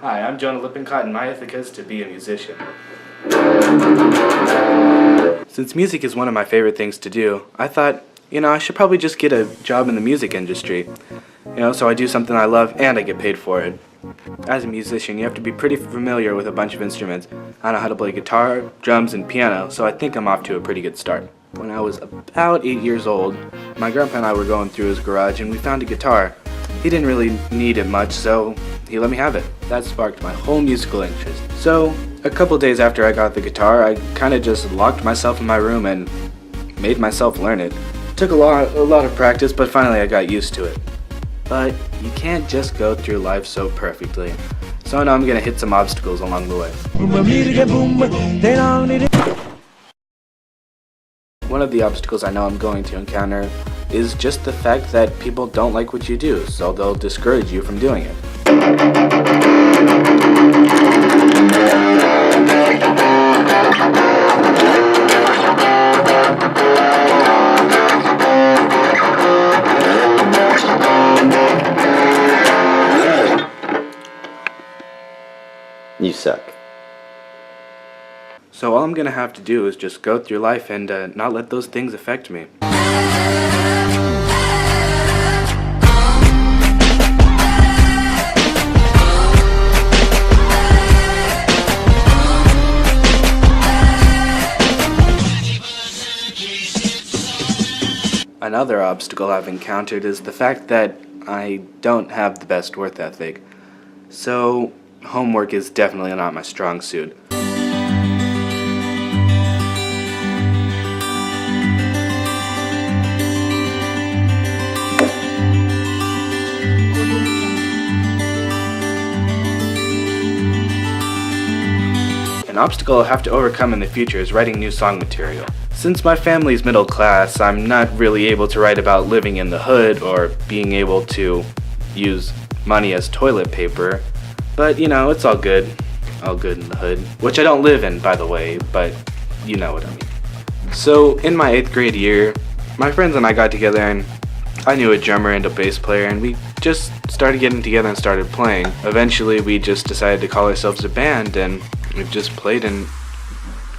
Hi, I'm Jonah Lippincott, and my Ithaca is to be a musician. Since music is one of my favorite things to do, I thought, I should probably just get a job in the music industry. So I do something I love and I get paid for it. As a musician, you have to be pretty familiar with a bunch of instruments. I know how to play guitar, drums, and piano, so I think I'm off to a pretty good start. When I was about 8 years old, my grandpa and I were going through his garage and we found a guitar. He didn't really need it much, so he let me have it. That sparked my whole musical interest. So, a couple days after I got the guitar, I kind of just locked myself in my room and made myself learn it. Took a lot of practice, but finally I got used to it. But you can't just go through life so perfectly. So I know I'm gonna hit some obstacles along the way. One of the obstacles I know I'm going to encounter is just the fact that people don't like what you do, so they'll discourage you from doing it. You suck. So all I'm gonna have to do is just go through life and not let those things affect me. Another obstacle I've encountered is the fact that I don't have the best work ethic. So homework is definitely not my strong suit. An obstacle I'll have to overcome in the future is writing new song material. Since my family's middle class, I'm not really able to write about living in the hood or being able to use money as toilet paper. But it's all good. All good in the hood. Which I don't live in, by the way, but you know what I mean. So, in my 8th grade year, my friends and I got together and I knew a drummer and a bass player and we just started getting together and started playing. Eventually, we just decided to call ourselves a band and we've just played and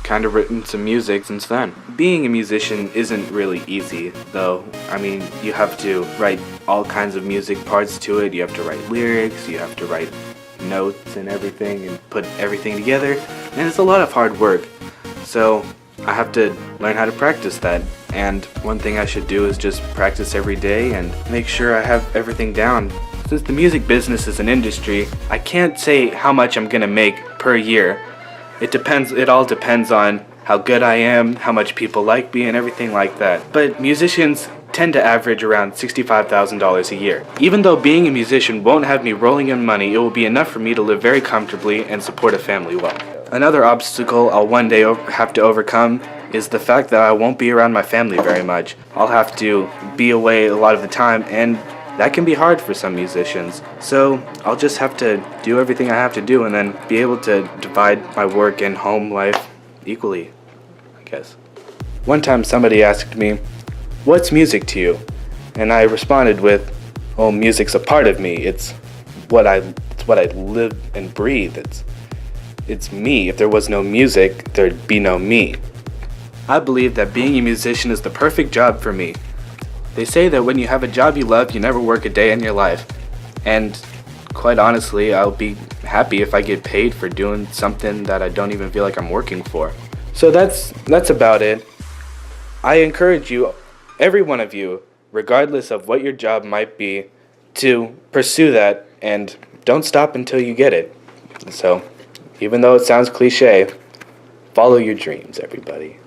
kind of written some music since then. Being a musician isn't really easy, though. I mean, you have to write all kinds of music parts to it. You have to write lyrics, you have to write notes and everything and put everything together, and it's a lot of hard work. So I have to learn how to practice that, and one thing I should do is just practice every day and make sure I have everything down. Since the music business is an industry, I can't say how much I'm gonna make per year. It all depends on how good I am, how much people like me, and everything like that. But musicians tend to average around $65,000 a year. Even though being a musician won't have me rolling in money, it will be enough for me to live very comfortably and support a family well. Another obstacle I'll one day have to overcome is the fact that I won't be around my family very much. I'll have to be away a lot of the time, and that can be hard for some musicians. So I'll just have to do everything I have to do and then be able to divide my work and home life equally, I guess. One time somebody asked me, "What's music to you?" And I responded with, "Oh, music's a part of me. It's what I live and breathe. It's me. If there was no music, there'd be no me." I believe that being a musician is the perfect job for me. They say that when you have a job you love, you never work a day in your life. And quite honestly, I'll be happy if I get paid for doing something that I don't even feel like I'm working for. So that's about it. I encourage you, every one of you, regardless of what your job might be, to pursue that and don't stop until you get it. So, even though it sounds cliche, follow your dreams, everybody.